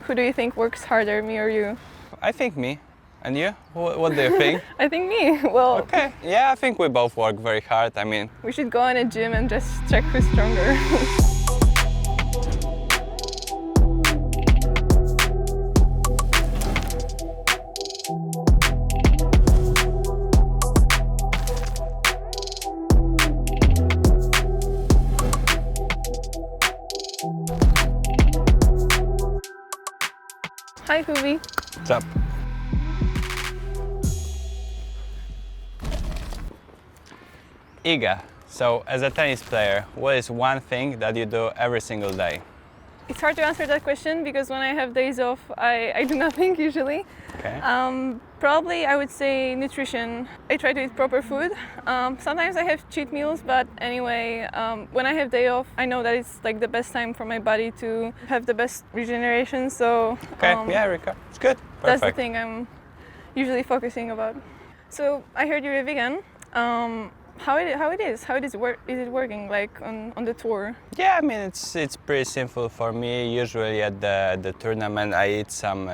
Who do you think works harder, me or you? I think me. And you? What do you think? I think me. Well, Okay. Yeah, I think we both work very hard. I mean, we should go in a gym and just check who's stronger. Hi, Hubie. what's up? Iga, so as a tennis player, what is one thing that you do every single day? It's hard to answer that question because when I have days off, I do nothing usually. Okay. Probably I would say nutrition. I try to eat proper food. Sometimes I have cheat meals, but anyway, when I have day off, I know that it's like the best time for my body to have the best regeneration. So Okay, yeah, Rika, it's good. Perfect. that's the thing I'm usually focusing about. So I heard you're a vegan. How it is working like on the tour? Yeah, I mean it's pretty simple for me. Usually at the tournament, I eat some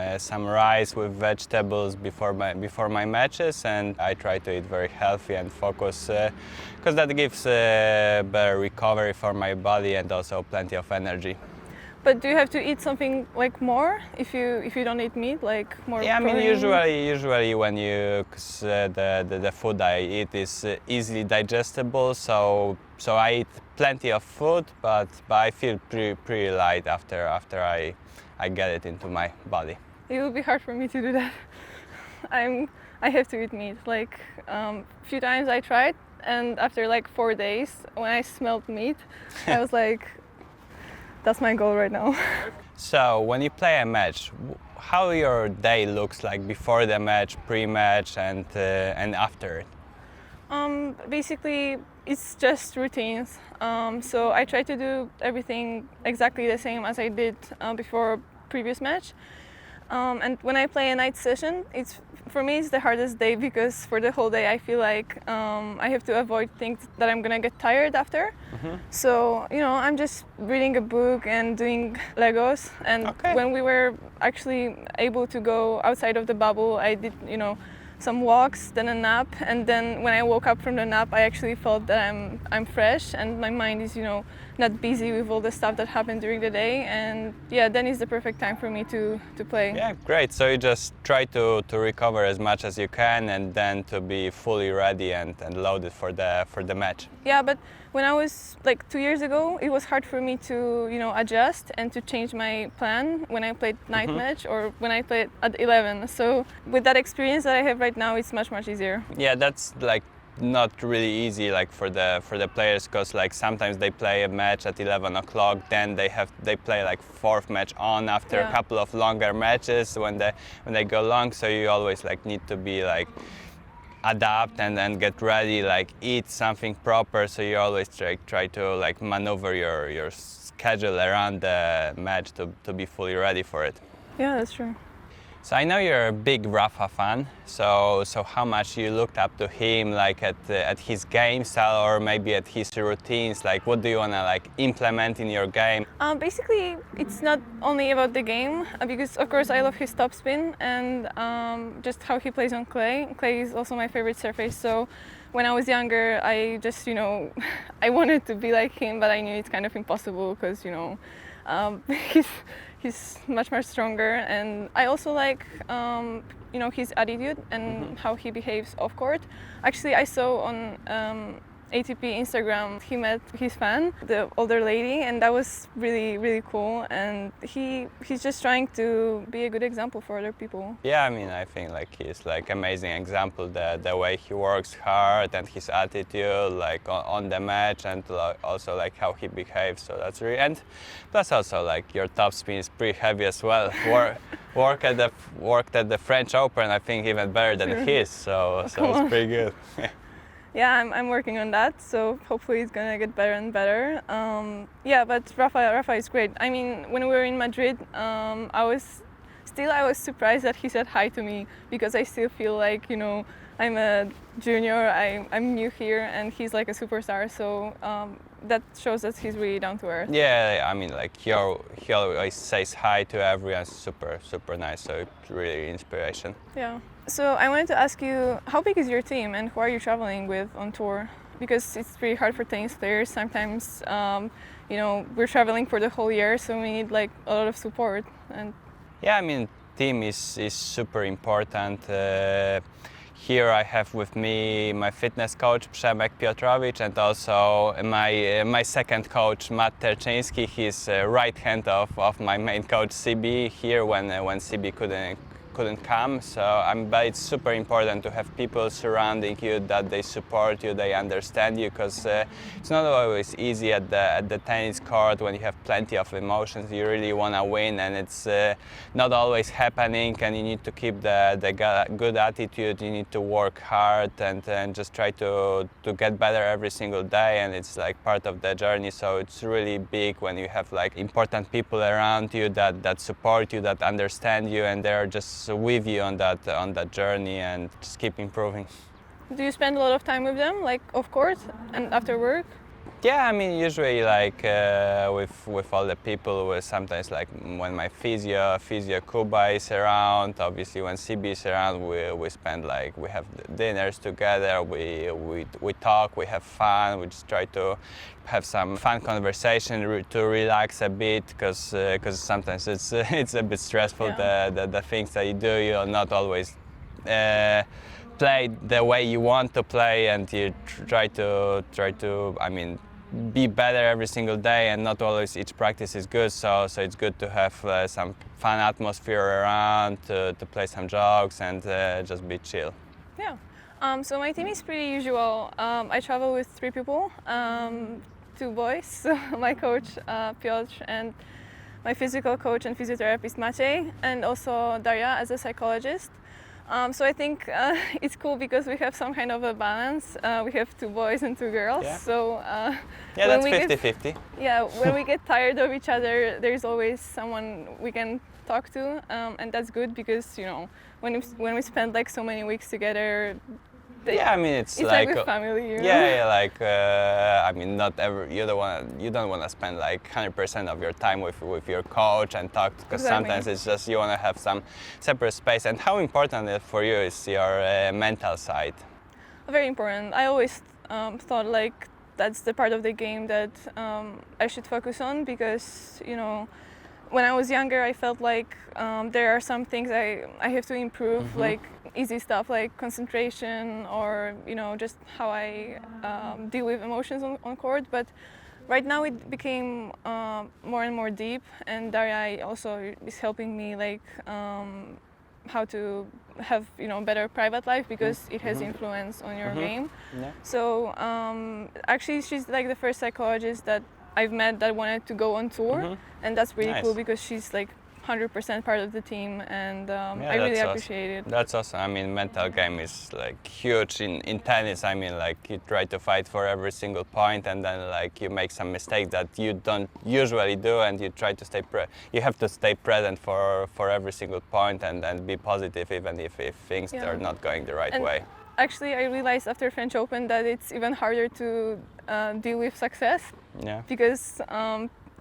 rice with vegetables before my matches, and I try to eat very healthy and focus because that gives better recovery for my body and also plenty of energy. But do you have to eat something like more if you don't eat meat, like more? Yeah, I mean protein? usually when cause the food I eat is easily digestible, so I eat plenty of food, but I feel pretty light after I get it into my body. It would be hard for me to do that. I have to eat meat. Like few times I tried, and after like 4 days, when I smelled meat, I was like, that's my goal right now. So when you play a match, how your day looks like before the match, pre-match, and after it? Basically, it's just routines. So I try to do everything exactly the same as I did before previous match. And when I play a night session, for me it's the hardest day because for the whole day I feel like I have to avoid things that I'm gonna get tired after. Mm-hmm. So I'm just reading a book and doing Legos. And Okay. when we were actually able to go outside of the bubble, I did some walks, then a nap, and then when I woke up from the nap, I actually felt that I'm fresh and my mind is not busy with all the stuff that happened during the day, and yeah, then is the perfect time for me to play. Yeah, great. So you just try to recover as much as you can, and then to be fully ready and loaded for the match. Yeah, but when I was like 2 years ago, it was hard for me to adjust and to change my plan when I played night match or when I played at 11. So with that experience that I have right now, it's much easier. Yeah, that's like not really easy like for the players, because like sometimes they play a match at 11 o'clock, then they play like fourth match on after a couple of longer matches when they go long, so you always like need to be like adapt and then get ready, like eat something proper, so you always try to like maneuver your schedule around the match to be fully ready for it. Yeah, that's true. So I know you're a big Rafa fan, so how much you looked up to him, like at his game style or maybe at his routines, like what do you want to like implement in your game? Basically, it's not only about the game, because of course I love his topspin and just how he plays on clay. Clay is also my favorite surface, so when I was younger, I just, I wanted to be like him, but I knew it's kind of impossible because, he's much more stronger, and I also like his attitude and how he behaves off court. Actually, I saw on ATP Instagram he met his fan, the older lady, and that was really cool, and he's just trying to be a good example for other people. Yeah, I mean, I think like he's like amazing example, the way he works hard and his attitude like on the match, and also like how he behaves, so that's really, and plus also like your topspin is pretty heavy as well. Worked at the French Open, I think even better than his, so it's pretty good. Yeah, I'm working on that, so hopefully it's gonna get better and better. Yeah, but Rafa is great. I mean, when we were in Madrid, I was still I was surprised that he said hi to me, because I still feel like, you know, I'm a junior, I'm new here, and he's like a superstar, so that shows that he's really down to earth. Yeah, I mean, like he always says hi to everyone. Super nice. So it's really inspiration. Yeah. So I wanted to ask you, how big is your team, and who are you traveling with on tour? Because it's pretty hard for tennis players. Sometimes, you know, we're traveling for the whole year, so we need like a lot of support. And yeah, I mean, team is super important. Here I have with me my fitness coach Przemek Piotrowicz, and also my second coach Matt Terczyński. He's right hand of my main coach CB here when CB couldn't come. So but it's super important to have people surrounding you, that they support you, they understand you, because it's not always easy at the tennis court when you have plenty of emotions. You really want to win, and it's not always happening, and you need to keep the good attitude. You need to work hard and just try to get better every single day, and it's like part of the journey. So it's really big when you have like important people around you that support you, that understand you, and they're just with you on that journey, and just keep improving. do you spend a lot of time with them, like off court and after work? Yeah, I mean, usually like with all the people, sometimes like when my physio Kuba is around, obviously when CB is around, we spend like, we have dinners together, we talk, we have fun, we just try to have some fun conversation to relax a bit, because sometimes it's a bit stressful, yeah. the things that you do, you'll not always play the way you want to play, and you try to I mean, be better every single day, and not always each practice is good, so it's good to have some fun atmosphere around, to play some jokes, and just be chill. Yeah. So my team is pretty usual. I travel with 3 people, 2 boys, so my coach Piotr, and my physical coach and physiotherapist Maciej, and also Daria as a psychologist. So I think it's cool because we have some kind of a balance. We have 2 boys and 2 girls. Yeah. So yeah, that's 50-50. Yeah, when we get tired of each other, there's always someone we can talk to, and that's good because, you know, when we spend like so many weeks together. Yeah, I mean, it's like with family, you know? Yeah, like I mean, you don't want to spend like 100% of your time with your coach and talk, because exactly. Sometimes it's just you want to have some separate space. And how important it for you is your mental side? Very important. I always thought like that's the part of the game that I should focus on, because, you know, when I was younger, I felt like there are some things I have to improve, mm-hmm. like easy stuff like concentration, or, you know, just how I deal with emotions on court. But right now it became more and more deep, and Daria also is helping me like how to have, you know, better private life, because it has influence on your mm-hmm. game. Yeah. So actually she's like the first psychologist that I've met that wanted to go on tour, mm-hmm. and that's really nice. Cool, because she's like 100% part of the team, and I really appreciate it. That's awesome. I mean, mental game is like huge in tennis. I mean, like you try to fight for every single point, and then like you make some mistakes that you don't usually do, and you try to you have to stay present for every single point, and be positive even if things are not going the right way. Actually, I realized after French Open that it's even harder to deal with success. Yeah. Because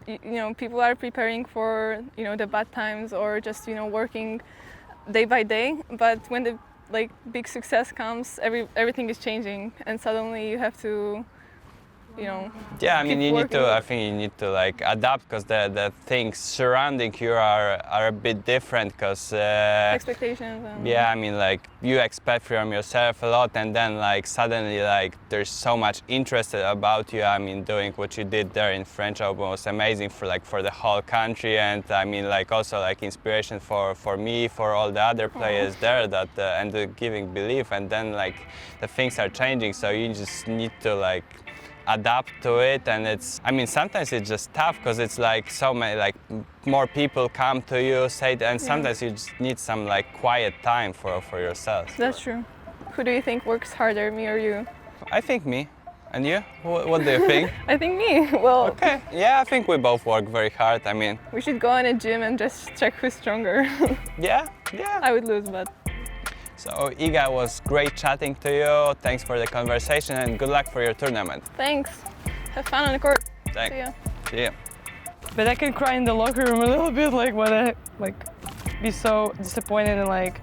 you know, people are preparing for, you know, the bad times, or just, you know, working day by day. But when the like big success comes, everything is changing, and suddenly you have to, you know. Yeah, I mean, I think you need to like adapt, because the things surrounding you are a bit different, because expectations. Yeah, I mean, like you expect from yourself a lot, and then like suddenly like there's so much interest about you. I mean, doing what you did there in French Open was amazing for the whole country, and I mean, like also like inspiration for me, for all the other players there, that and giving belief. And then like the things are changing, so you just need to like adapt to it. And it's, I mean, sometimes it's just tough, because it's like so many, like more people come to you, and sometimes you just need some like quiet time for yourself. That's true. Who do you think works harder, me or you? I think me. And you? What do you think? I think me. Well, Okay. Yeah, I think we both work very hard. I mean, we should go in a gym and just check who's stronger. yeah. I would lose, but. So Iga, it was great chatting to you. Thanks for the conversation and good luck for your tournament. Thanks. Have fun on the court. Thanks. See ya. See ya. But I can cry in the locker room a little bit, like when I be so disappointed and like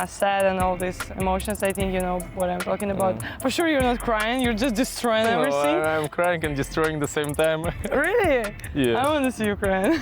sad and all these emotions. I think you know what I'm talking about. For sure, you're not crying. You're just destroying everything. I'm crying and destroying at the same time. Really? Yeah. I want to see you crying.